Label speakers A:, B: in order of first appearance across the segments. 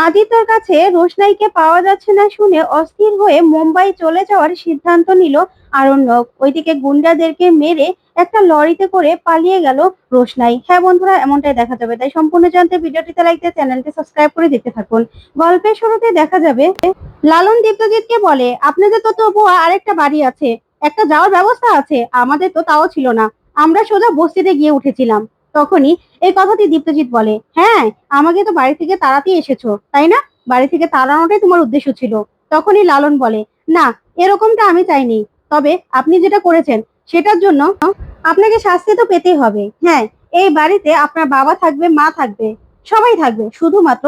A: আদিত্যর কাছে রোশনাইকে পাওয়া যাচ্ছে না শুনে অস্থির হয়ে মুম্বাই চলে যাওয়ার সিদ্ধান্ত নিল আরণ্যক। ওইদিকে গুন্ডাদেরকে মেরে একটা লরিতে করে পালিয়ে গেল রোশনাই। হ্যাঁ বন্ধুরা, এমনটাই দেখা যাবে, তাই সম্পূর্ণ জানতে ভিডিওটিতে লাইক দিয়ে চ্যানেলটি সাবস্ক্রাইব করে দেখতে থাকুন। গল্পের শুরুতে দেখা যাবে লালন দীপ্তজিৎকে বলে, আপনাদের তো তবুও আরেকটা বাড়ি আছে, একটা যাওয়ার ব্যবস্থা আছে, আমাদের তো তাও ছিল না, আমরা সোজা বস্তিতে গিয়ে উঠেছিলাম। তখনই এই কথাটি দীপ্তজিৎ বলে, হ্যাঁ আমাকে তো বাড়ি থেকে তাড়াতেই এসেছো তাই না, বাড়ি থেকে তাড়ানোটাই তোমার উদ্দেশ্য ছিল। তখনই লালন বলে, না এরকমটা আমি চাইনি, তবে আপনি যেটা করেছেন সেটার জন্য আপনাকে শাস্তি তো পেতেই হবে। হ্যাঁ, এই বাড়িতে আপনার বাবা থাকবে, মা থাকবে, সবাই থাকবে, শুধুমাত্র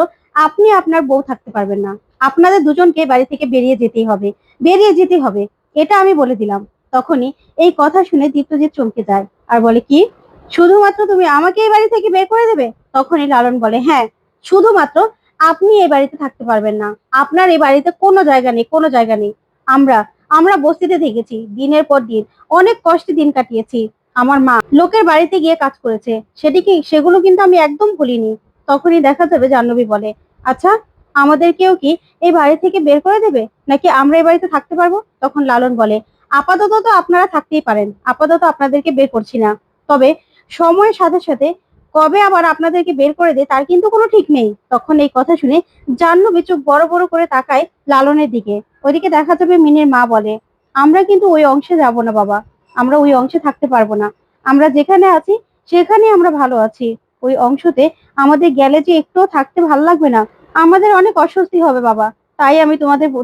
A: আপনি আপনার বউ থাকতে পারবেন না। আপনাদের দুজনকে বাড়ি থেকে বেরিয়ে যেতেই হবে, বেরিয়ে যেতে হবে, এটা আমি বলে দিলাম। তখনই এই কথা শুনে দীপ্তজিৎ চমকে যায় আর বলে, কি শুধুমাত্র তুমি আমাকে এই বাড়ি থেকে বের করে দেবে? তখনই লালন বলে, হ্যাঁ শুধুমাত্র আপনি এই বাড়িতে থাকতে পারবেন না, আপনার এই বাড়িতে কোনো জায়গা নেই, কোনো জায়গা নেই। আমরা আমরা বস্তিতে থেকেছি, দিনের পর দিন অনেক কষ্টে দিন কাটিয়েছি। আমার মা লোকের বাড়িতে গিয়ে কাজ করেছে, সেগুলো কিন্তু আমি একদম ভুলিনি। তখনই দেখা যাবে জাহ্নবী বলে, আচ্ছা আমাদেরকেও কি এই বাড়ি থেকে বের করে দেবে, নাকি আমরা এই বাড়িতে থাকতে পারবো? তখন লালন বলে, আপাতত তো আপনারা থাকতেই পারেন, আপাতত আপনাদেরকে বের করছি না, তবে সময়ের সাথে সাথে কবে আবার আপনাদেরকে বের করে দেয় তার কিন্তু কোনো ঠিক নেই। তখন এই কথা শুনে জাহ্নবী চোখ বড় বড় করে তাকায় লালনের দিকে। ওইদিকে দেখা যাবে মিনির মা বলে, আমরা কিন্তু ওই অংশে যাব না বাবা, আমরা ওই অংশে থাকতে পারবো না, আমরা যেখানে আছি সেখানেই আমরা ভালো আছি। ওই অংশতে আমাদের গেলে যে একটুও থাকতে ভালো লাগবে না, আমাদের অনেক অস্বস্তি হবে বাবা, তাই আমি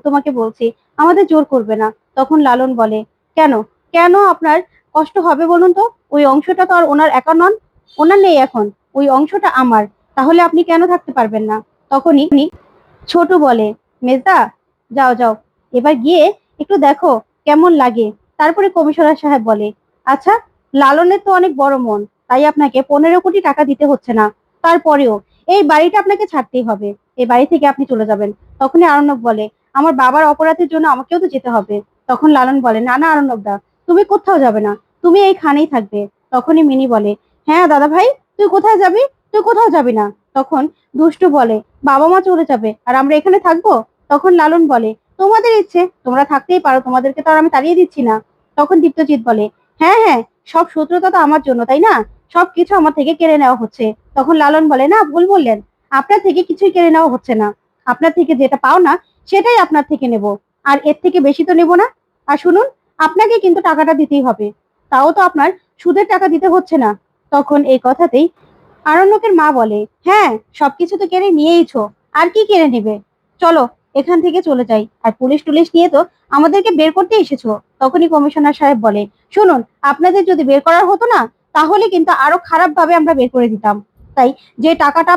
A: তোমাকে বলছি, আমাদের জোর করবে না। তখন লালন বলে, কেন কেন আপনার কষ্ট হবে বলুন তো? ওই অংশটা তো আর ওনার একা নন, ওনার নেই এখন, ওই অংশটা আমার, তাহলে আপনি কেন থাকতে পারবেন না? তখনই ছোট বলে, মেজদা যাও যাও, এবার গিয়ে একটু দেখো কেমন লাগে। তারপরে কমিশনার সাহেব বলে, আচ্ছা লালনের তো অনেক বড় মন, তাই আপনাকে 15 কোটি টাকা দিতে হচ্ছে না, তারপরেও এই বাড়িটা আপনাকে ছাড়তেই হবে, এই বাড়ি থেকে আপনি চলে যাবেন। তখনই আরণ্যক বলে, আমার বাবার অপরাধের জন্য আমাকেও তো যেতে হবে। তখন লালন বলে, না না আরণ্যক দা, তুমি কোথাও যাবে না, তুমি এইখানেই থাকবে। তখনই মিনি বলে, হ্যাঁ দাদা ভাই, তুই কোথায় যাবি? তুই কোথাও যাবি না। তখন দুষ্টু বলে, বাবা মা চলে যাবে আর আমরা এখানে থাকবো? তখন লালন বলে, তোমাদের ইচ্ছে, তোমরা থাকতেই পারো, তোমাদেরকে তো আর আমি তাড়িয়ে দিচ্ছি না। তখন দীপ্তজিৎ বলে, হ্যাঁ হ্যাঁ, সব শত্রুতা তো আমার জন্য তাই না, সবকিছু আমার থেকে কেড়ে নেওয়া হচ্ছে। তখন লালন বলে, না ভুল বললেন, আপনার থেকে কিছুই কেড়ে নেওয়া হচ্ছে না, আপনার থেকে যেটা পাও না সেটাই আপনার থেকে নেব, আর এর থেকে বেশি তো নেব না। আর শুনুন, আপনাকে কিন্তু টাকাটা দিতেই হবে, তাও তো আপনার সুদের টাকা দিতে হচ্ছে না। তখন এই কথাতেই আরণ্যকের মা বলে, হ্যাঁ সবকিছু তো কেড়ে নিয়েইছো, আর কি কেড়ে নিবে, চলো এখান থেকে চলে যাই, আর পুলিশ টুলিশ নিয়ে তো আমাদেরকে বের করতে এসেছো। তখনই কমিশনার সাহেব বলে, শুনুন, আপনাদের যদি বের করার হতো না তাহলে কিন্তু আরো খারাপ ভাবে আমরা বের করে দিতাম, তাই যে টাকাটা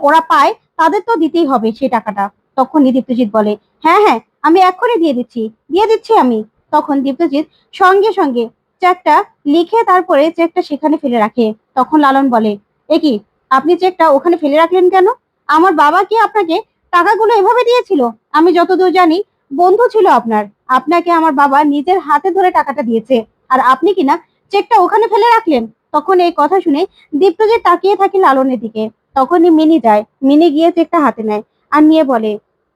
A: ওরা পায় তাদের তো দিতেই হবে সেই টাকাটা। তখন দীপ্তজিৎ বলে, হ্যাঁ হ্যাঁ আমি এক্ষুনি দিয়ে দিচ্ছি আমি। তখন দীপ্তজিৎ সঙ্গে সঙ্গে চেকটা লিখে তারপরে চেকটা সেখানে ফেলে রাখে। তখন লালন বলে, কি আপনি চেকটা ওখানে ফেলে রাখলেন কেন? আমার বাবা কি আপনাকে টাকাগুলো এভাবে দিয়েছিল? আমি যতদূর জানি বন্ধু ছিল আপনার, আপনাকে আমার বাবা নিজের হাতে ধরে টাকাটা দিয়েছে, আর আপনি কিনা চেকটা ওখানে ফেলে রাখলেন। তখন এই কথা শুনে দীপ্তজিৎ তাকিয়ে থাকে লালনের দিকে। তখনই মিনি যায়, মিনি গিয়ে চেকটা হাতে নেয় আর নিয়ে বলে,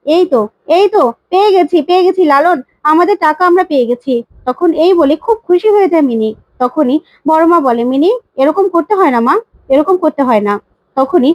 A: এই তো এই তো, পেয়ে গেছি লালন, আমাদের টাকা আমরা পেয়ে গেছি। তখন এই বলে খুব খুশি হয়ে যায় মিনি। তখনই বড় মা বলে, মিনি এরকম করতে হয় না মা, এরকম করতে হয় না। তখনই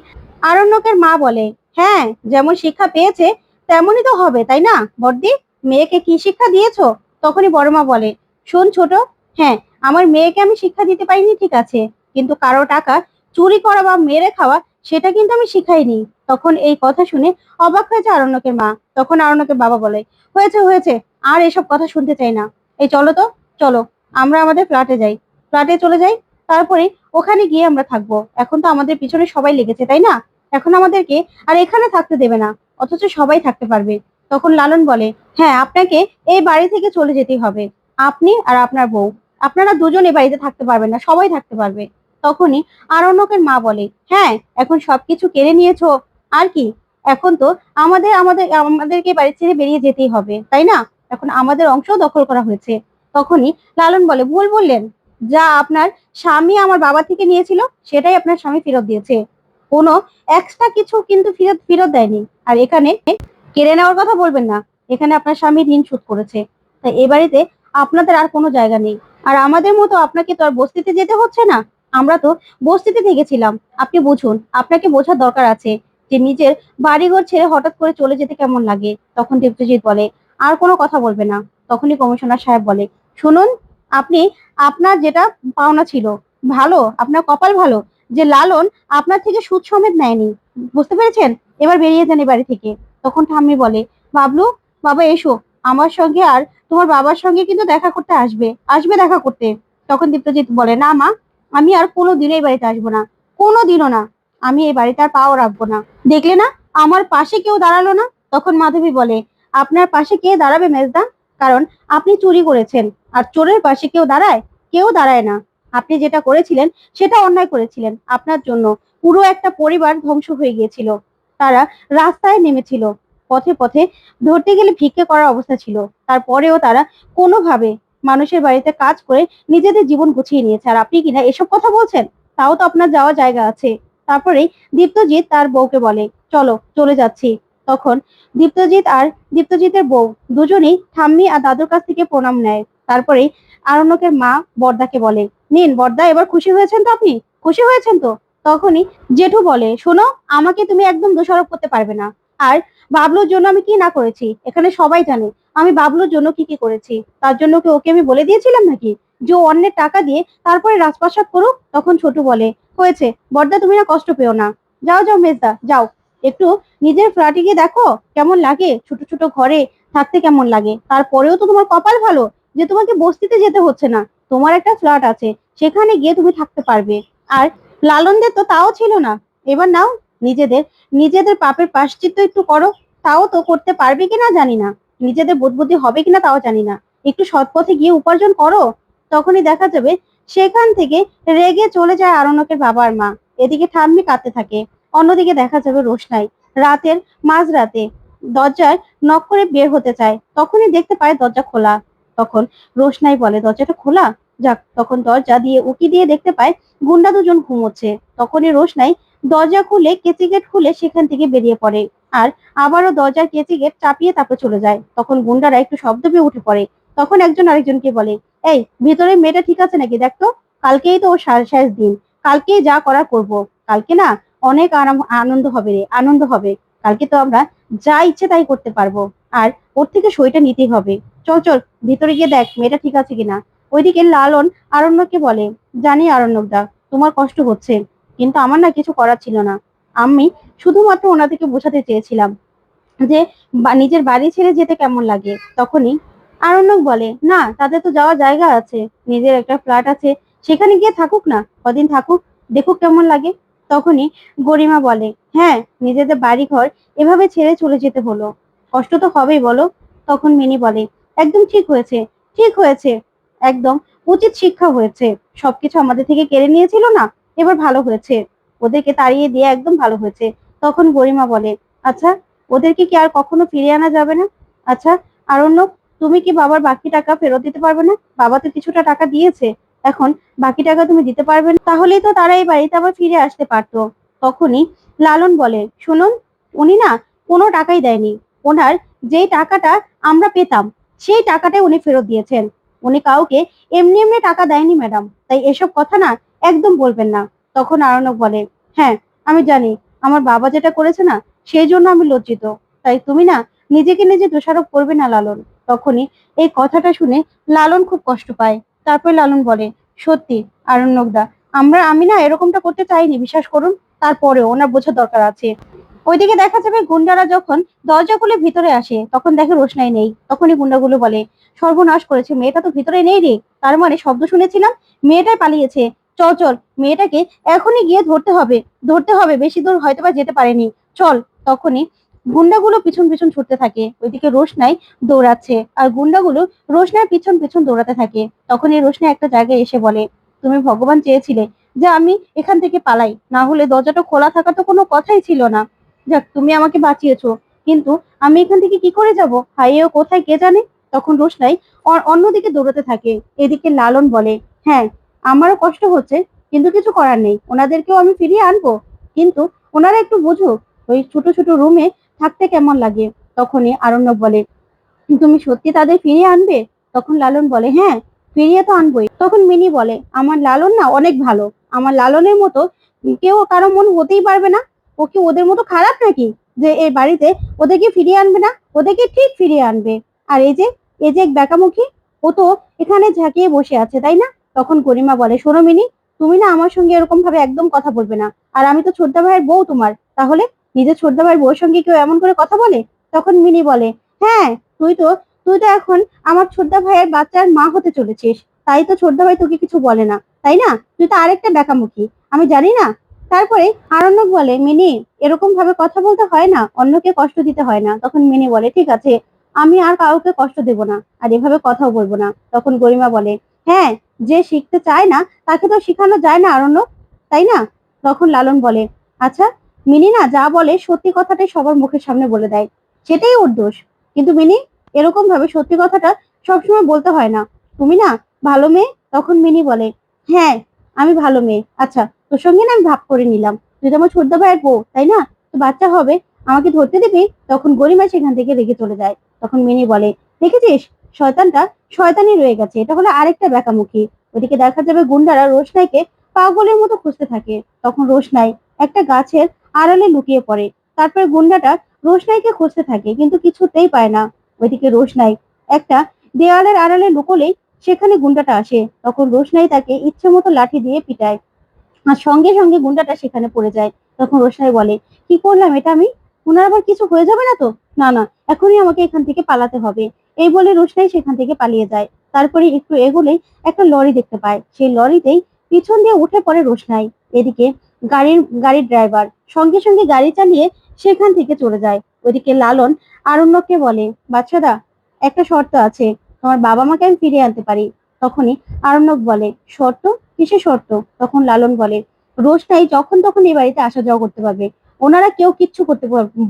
A: আরণ্যকের মা বলে, হ্যাঁ যেমন শিক্ষা পেয়েছে তেমনই তো হবে তাই না বড়দি, মেয়েকে কি শিক্ষা দিয়েছো? তখনই বড় মা বলে, শোন ছোট, হ্যাঁ আমার মেয়েকে আমি শিক্ষা দিতে পারিনি ঠিক আছে, কিন্তু কারো টাকা চুরি করা বা মেরে খাওয়া সেটা কিন্তু আমি শিখাইনি। তখন এই কথা শুনে অবাক হয়েছে আরণ্যকের মা। তখন আরণ্যকের বাবা বলে, হয়েছে হয়েছে, আর এসব কথা শুনতে চাই না, এই চলো তো, চলো আমরা আমাদের ফ্ল্যাটে যাই, ফ্ল্যাটে চলে যাই, তারপরে ওখানে গিয়ে আমরা থাকবো। এখন তো আমাদের পিছনে সবাই লেগেছে তাই না, এখন আমাদেরকে আর এখানে থাকতে দেবে না, অথচ সবাই থাকতে পারবে। তখন লালন বলে, হ্যাঁ আপনাকে এই বাড়ি থেকে চলে যেতেই হবে, আপনি আর আপনার বউ, আপনারা দুজন এই বাড়িতে থাকতে পারবেন না, সবাই থাকতে পারবে। তখনই আরণ্যকের মা বলে, হ্যাঁ এখন সবকিছু কেড়ে নিয়েছো, আর কি, এখন তো আমাদের আমাদের আমাদেরকে বাড়ি ছেড়ে বেরিয়ে যেতেই হবে তাই না, এখন আমাদের অংশ দখল করা হয়েছে। তখনই লালন বলে, ভুল বললেন, যা আপনার স্বামী আমার বাবা থেকে নিয়েছিল সেটাই আপনার স্বামী ফেরত দিয়েছে। কোনো এক্সট্রা কিছু কিন্তু ফেরত ফেরত দেয়নি। আর এখানে কেড়ে নেওয়ার কথা বলবেন না, এখানে আপনার স্বামী ঋণ শোধ করেছে, তাই এ বাড়িতে আপনাদের আর কোনো জায়গা নেই। আর আমাদের মতো আপনাকে তো আর বস্তিতে যেতে হচ্ছে না, আমরা তো বস্তিতে থেকেছিলাম। আপনি বুঝুন, আপনাকে বোঝার দরকার আছে যে নিজের বাড়িঘর ছেড়ে হঠাৎ করে চলে যেতে কেমন লাগে। তখন দীপ্তজিৎ বলে, আর কোনো কথা বলবে না। তখনই কমিশনার সাহেব বলে, শুনুন, আপনি আপনার যেটা পাওনা ছিল, ভালো, আপনার কপাল ভালো যে লালন আপনার থেকে সুদ সমেত নেয়নি, বুঝতে পেরেছেন? এবার বেরিয়ে যান এ বাড়ি থেকে। তখন ঠাম্মি বলে, বাবলু, বাবা এসো, আমার সঙ্গে আর তোমার বাবার সঙ্গে কিন্তু দেখা করতে আসবে, আসবে দেখা করতে। তখন দীপ্তজিৎ বলে, না মা, আমি আর কোনোদিনও এই বাড়িতে আসবো না, কোনোদিনও না, আমি এই বাড়িতে আর পাও রাখবো না। দেখলে না, আমার পাশে কেউ দাঁড়ালো না। তখন মাধবী বলে, আপনার পাশে কে দাঁড়াবে মেজদা? কারণ আপনি চুরি করেছেন, আর চোরের পাশে কেউ দাঁড়ায়? কেউ দাঁড়ায় না। আপনি যেটা করেছিলেন সেটা অন্যায় করেছিলেন। আপনার জন্য পুরো একটা পরিবার ধ্বংস হয়ে গিয়েছিল। তারা রাস্তায় নেমেছিল, পথে পথে ধরতে গেলে ভিক্ষে করার অবস্থা ছিল। তারপরেও তারা কোনোভাবে মানুষের বাড়িতে কাজ করে নিজেদের জীবন গুছিয়ে নিয়েছে। আর আপনি কিনা এসব কথা বলছেন? তাও তো আপনার যাওয়ার জায়গা আছে। তারপরেই দীপ্তজিৎ তার বউকে বলে, চলো চলে যাচ্ছি। তখন দীপ্তজিৎ আর দীপ্তজিতের বউ দুজনেই ঠাম্মি আর দাদুর কাছ থেকে প্রণাম নেয়। তারপরেই আরণ্যকের মা বর্দাকে বলে, নিন বর্দা, এবার খুশি হয়েছেন তো আপনি? খুশি হয়েছেন তো? তখনই জেঠু বলে, শোনো, আমাকে তুমি একদম দোষারোপ করতে পারবে না। আর বাবলুর জন্য আমি কি না করেছি এখানে সবাই জানে। আমি বাবলুর জন্য কি কি করেছি, তার জন্য কি ওকে আমি বলে দিয়েছিলাম নাকি যে ও অন্যের টাকা দিয়ে তারপরে রাজপ্রাসাদ করুক? তখন ছোটু বলে, হয়েছে বর্দা, তুমি না কষ্ট পেও না। যাও যাও মেজদা, যাও একটু নিজের ফ্ল্যাটে গিয়ে দেখো কেমন লাগে, ছোট ছোট ঘরে থাকতে কেমন লাগে। তারপরেও তো তোমার কপাল ভালো যে তোমাকে বস্তিতে যেতে হচ্ছে না, তোমার একটা ফ্ল্যাট আছে, সেখানে গিয়ে তুমি থাকতে পারবে। আর লালনদের তো তাও ছিল না। এবার নাও, নিজেদের নিজেদের পাপের প্রায়শ্চিত্ত একটু করো। তাও তো করতে পারবে কিনা জানি না, নিজেদের বোধ বুদ্ধি হবে কিনা তাও জানি না। একটু সৎ পথে গিয়ে উপার্জন করো, তখনই দেখা যাবে। সেখান থেকে রেগে চলে যায় আরণ্যকের বাবা আর মা। এদিকে ঠাম্মি কাঁদতে থাকে, অন্যদিকে দেখা যাবে রোশনাই রাতের মাঝরাতে দরজায় নক করে বের হতে চায়, তখনই দেখতে পায় দরজা খোলা। তখন রোশনাই বলে, দরজাটা খোলা, যাক। তখন দরজা দিয়ে উকি দিয়ে দেখতে পায় গুন্ডা দুজন ঘুমোচ্ছে। তখনই রোশনাই দরজা খুলে, কেচি গেট খুলে সেখান থেকে বেরিয়ে পড়ে। আর আবারও দরজার কেচি গেট চাপিয়ে তারপর চলে যায়। তখন গুন্ডারা একটু শব্দ পেয়ে উঠে পড়ে। তখন একজন আরেকজনকে বলে, এই ভিতরে মেয়েটা ঠিক আছে নাকি দেখতো, কালকেই তো ওর শেষ দিন, কালকেই যা করার করব। কালকে না অনেক আনন্দ হবে রে, আনন্দ হবে। কালকে তো আমরা যা ইচ্ছে তাই করতে পারবো। আর ওর থেকে সইটা নিতেই হবে। চল চল, ভিতরে গিয়ে দেখ মেয়েটা ঠিক আছে কিনা। ওইদিকে লালন আরণ্যককে বলে, জানি আরণ্যক দা, তোমার কষ্ট হচ্ছে, কিন্তু আমার না কিছু করার ছিল না। আমি শুধুমাত্র ওনাদেরকে বোঝাতে চেয়েছিলাম যে নিজের বাড়ি ছেড়ে যেতে কেমন লাগে। তখনই আরণ্যক বলে, না, তাদের তো যাওয়ার জায়গা আছে, নিজের একটা ফ্ল্যাট আছে, সেখানে গিয়ে থাকুক না, কদিন থাকুক, দেখুক কেমন লাগে। তখনই গরিমা বলে, হ্যাঁ, নিজেদের বাড়ি ঘর এভাবে ছেড়ে চলে যেতে হলো, কষ্ট তো হবেই বলো। তখন মিনি বলে, একদম ঠিক হয়েছে, ঠিক হয়েছে, একদম উচিত শিক্ষা হয়েছে। সবকিছু আমাদের থেকে কেড়ে নিয়েছিল না, এবার ভালো হয়েছে, ওদেরকে তাড়িয়ে দিয়ে একদম ভালো হয়েছে। তখন গরিমা বলে, আচ্ছা, ওদেরকে কি আর কখনো ফিরিয়ে আনা যাবে না? আচ্ছা আরণ্যক, তুমি কি বাবার বাকি টাকা ফেরত দিতে পারবে না? বাবা তো কিছুটা টাকা দিয়েছে, এখন বাকি টাকা তুমি দিতে পারবে না? তাহলেই তো তারা এই বাড়িতে আবার ফিরে আসতে পারতো। তখনই লালন বলে, শুনুন, উনি না কোনো টাকাই দেয়নি। ওনার যেই টাকাটা আমরা পেতাম সেই টাকাটাই উনি ফেরত দিয়েছেন। উনি কাউকে এমনি এমনি টাকা দেয়নি ম্যাডাম, তাই এসব কথা না একদম বলবেন না। তখন আরণ্যক বলে, হ্যাঁ, আমি জানি আমার বাবা যেটা করেছে না, সেই জন্য আমি লজ্জিত। তাই তুমি না নিজেকে নিজে দোষারোপ করবে না লালন। তখনই এই কথাটা শুনে লালন খুব কষ্ট পায়। তারপর লালন বলে, সত্যি আরণ্যক দা, আমি না এরকমটা করতে চাইনি, বিশ্বাস করুন। তারপরেও ওনার বোঝার দরকার আছে। ওইদিকে দেখা যাবে গুন্ডারা যখন দরজা খুলে ভিতরে আসে, তখন দেখে রোশনাই নেই। তখনই গুন্ডাগুলো বলে, সর্বনাশ করেছে, মেয়েটা তো ভিতরে নেই রে, তার মানে শব্দ শুনেছিলাম, মেয়েটাই পালিয়েছে। চল চল, মেয়েটাকে এখনই গিয়ে ধরতে হবে, ধরতে হবে, বেশি দূর হয়তো বা যেতে পারেনি, চল। তখনই গুন্ডাগুলো পিছন পিছন ছুটতে থাকে, ওইদিকে রোশনাই দৌড়াচ্ছে, আর গুন্ডাগুলো রোশনার পিছন পিছন দৌড়াতে থাকে। তখনই রোশনাই একটা জায়গায় এসে বলে, তুমি ভগবান চেয়েছিলে যে আমি এখান থেকে পালাই, না হলে দরজাটা খোলা থাকা তো কোনো কথাই ছিল না। যাক, তুমি আমাকে বাঁচিয়েছো, কিন্তু আমি এখান থেকে কি করে যাব, হাইয়েও কোথায় কে জানে। তখন রোশনাই অন্যদিকে দৌড়াতে থাকে। এদিকে লালন বলে, হ্যাঁ, আমারও কষ্ট হচ্ছে, কিন্তু কিছু করার নেই, ওনাদেরকেও আমি ফিরিয়ে আনবো, কিন্তু ওনারা একটু বুঝুক, ওই ছোট ছোট রুমে থাকতে কেমন লাগে। তখনই আরণ্যক বলে, তুমি সত্যি তাদের ফিরিয়ে আনবে? তখন লালন বলে, হ্যাঁ, ফিরিয়ে তো আনবোই। তখন মিনি বলে, আমার লালন না অনেক ভালো, আমার লালনের মতো কেউ কারো মন হতেই পারবে না। ও কি ওদের মতো খারাপ নাকি যে এই বাড়িতে ওদেরকে ফিরিয়ে আনবে না? ওদেরকে ঠিক ফিরিয়ে আনবে। আর এই যে এক বেকামুখী, ও তো এখানে ঝাঁকিয়ে বসে আছে, তাই না? তখন গরিমা বলে, শোনো মিনি, তুমি না আমার সঙ্গে এরকম ভাবে একদম কথা বলবে না। আর আমি তো ছোটদা ভাইয়ের বউ তোমার, তাহলে নিজের ছোটদা ভাইয়ের বউর সঙ্গে কেউ এমন করে কথা বলে? তখন মিনি বলে, হ্যাঁ, তুই তো তুই তো এখন আমার ছোটদা ভাইয়ের বাচ্চার মা হতে চলেছিস, তাই তো ছোটদা ভাই তোকে কিছু বলে না, তাই না? তুই তো আরেকটা বেকামুখী, আমি জানি না। তারপরে আরণ্যক বলে, মিনি, এরকম ভাবে কথা বলতে হয় না, অন্যকে কষ্ট দিতে হয় না। তখন মিনি বলে, ঠিক আছে, আমি আর কাউকে কষ্ট দেব না, আর এভাবে কথাও বলবো না। তখন গরিমা বলে, হ্যাঁ, যে শিখতে চায় না তাকে তো শিখানো যায় না আরণ্যক, তাই না? তখন লালন বলে, আচ্ছা, মিনি না যা বলে সত্যি কথাটাই সবার মুখের সামনে বলে দেয়, সেটাই ওর দোষ। কিন্তু মিনি, এরকম ভাবে সত্যি কথাটা সবসময় বলতে হয় না, তুমি না ভালো মেয়ে। তখন মিনি বলে, হ্যাঁ, আমি ভালো মেয়ে। আচ্ছা, তোর সঙ্গে না আমি ভাব করে নিলাম, তুই তো আমার ছোটদা ভাইয়ের বউ, তাই না? তো বাচ্চা হবে, আমাকে ধরতে দিবি? তখন গরিমা সেখান থেকে রেগে চলে যায়। তখন মিনি বলে, দেখেছিস, শয়তানটা শয়তানি রয়ে গেছে, এটা হলো আরেকটা বেকামুখী। ওদিকে দেখা যাবে গুন্ডারা রোশনাইকে পাগলের মতো খুঁজতে থাকে। তখন রোশনাই একটা গাছের আড়ালে লুকিয়ে পড়ে। তারপরে গুন্ডাটা রোশনাইকে খুঁজতে থাকে, কিন্তু কিছুতেই পায় না। ওইদিকে রোশনাই একটা দেওয়ালের আড়ালে লুকোলেই সেখানে গুন্ডাটা আসে। তখন রোশনাই তাকে ইচ্ছে মতো লাঠি দিয়ে পিটায়, আর সঙ্গে সঙ্গে গুন্ডাটা সেখানে পড়ে যায়। তখন রোশনাই বলে, কি করলাম এটা আমি? ওনার আবার কিছু হয়ে যাবে না তো? না না, এখনই আমাকে এখান থেকে পালাতে হবে। এই বলে রোশনাই সেখান থেকে পালিয়ে যায়। তারপরে একটু এগোলেই একটা লরি দেখতে পায়, সেই লরিতেই পিছন দিয়ে উঠে পড়ে রোশনাই। এদিকে গাড়ির ড্রাইভার সঙ্গে সঙ্গে গাড়ি চালিয়ে সেখান থেকে চলে যায়। ওইদিকে লালন আরণ্যককে বলে, বাচ্চাদা, একটা শর্ত আছে, তোমার বাবা মাকে আমি ফিরিয়ে আনতে পারি। তখনই আরণ্যক বলে, শর্ত? কিসের শর্ত? তখন লালন বলে, রোশনাই যখন তখন এই বাড়িতে আসা যাওয়া করতে পারবে, ওনারা কেউ কিচ্ছু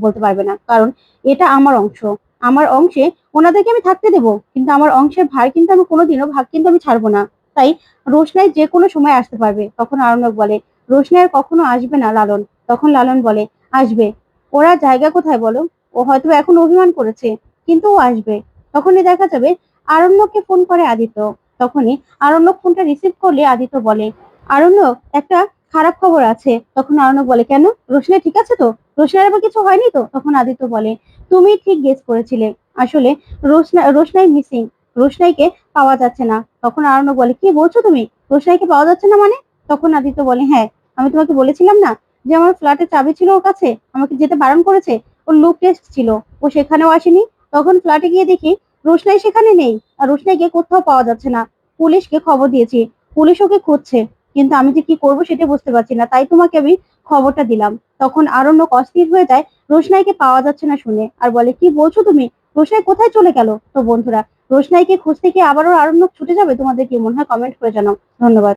A: বলতে পারবে না, কারণ এটা আমার অংশ। আমার অংশে ওনাদেরকে আমি থাকতে দেবো, কিন্তু আমার অংশের ভার কিন্তু আমি কোনোদিনও ভাগ কিন্তু আমি ছাড়বো না। তাই রোশনাই যে কোনো সময় আসতে পারবে। তখন আরণ্যক বলে, রোশনাই আর কখনো আসবে না লালন। তখন লালন বলে, আসবে। ওরা জায়গা কোথায় বলো? ও হয়তো এখন অভিমান করেছে, কিন্তু ও আসবে। তখনই দেখা যাবে আরণ্যককে ফোন করে আদিত্য। তখনই আরণ্যক ফোনটা রিসিভ করলে আদিত্য বলে, আরণ্যক, একটা খারাপ খবর আছে। তখন আরণ্যক বলে, কেন? রোশনাই ঠিক আছে তো? রোশনাইয়ের আবার কিছু হয়নি তো? তখন আদিত্য বলে, তুমি ঠিক গেস করেছিলে, আসলে রোশনাই মিসিং, রোশনাইকে পাওয়া যাচ্ছে না। তখন আরণ্যক বলে, কি বলছো তুমি? রোশনাইকে পাওয়া যাচ্ছে না মানে? তখন আদিত্য বলে, হ্যাঁ, আমি তোমাকে বলেছিলাম না যে আমার ফ্ল্যাটের চাবি ছিল ওর কাছে, আমাকে যেতে বারণ করেছে। ওর লুক টেস্ট ছিল, ও সেখানেও আসেনি। তখন ফ্ল্যাটে গিয়ে দেখি রোশনাই সেখানে নেই, আর রোশনাইকে কোথাও পাওয়া যাচ্ছে না। পুলিশকে খবর দিয়েছি, পুলিশ ওকে খুঁজছে, কিন্তু আমি যে কি করবো সেটা বুঝতে পারছি না, তাই তোমাকে আমি খবরটা দিলাম। তখন আরণ্যক অস্থির হয়ে যায় রোশনাইকে পাওয়া যাচ্ছে না শুনে, আর বলে, কি বলছো তুমি? রোশনাই কোথায় চলে গেল? তো বন্ধুরা, রোশনাইকে খুঁজতে গিয়ে আবারও আরণ্যক ছুটে যাবে? তোমাদের কি মনে হয়? কমেন্ট করে জানাও। ধন্যবাদ।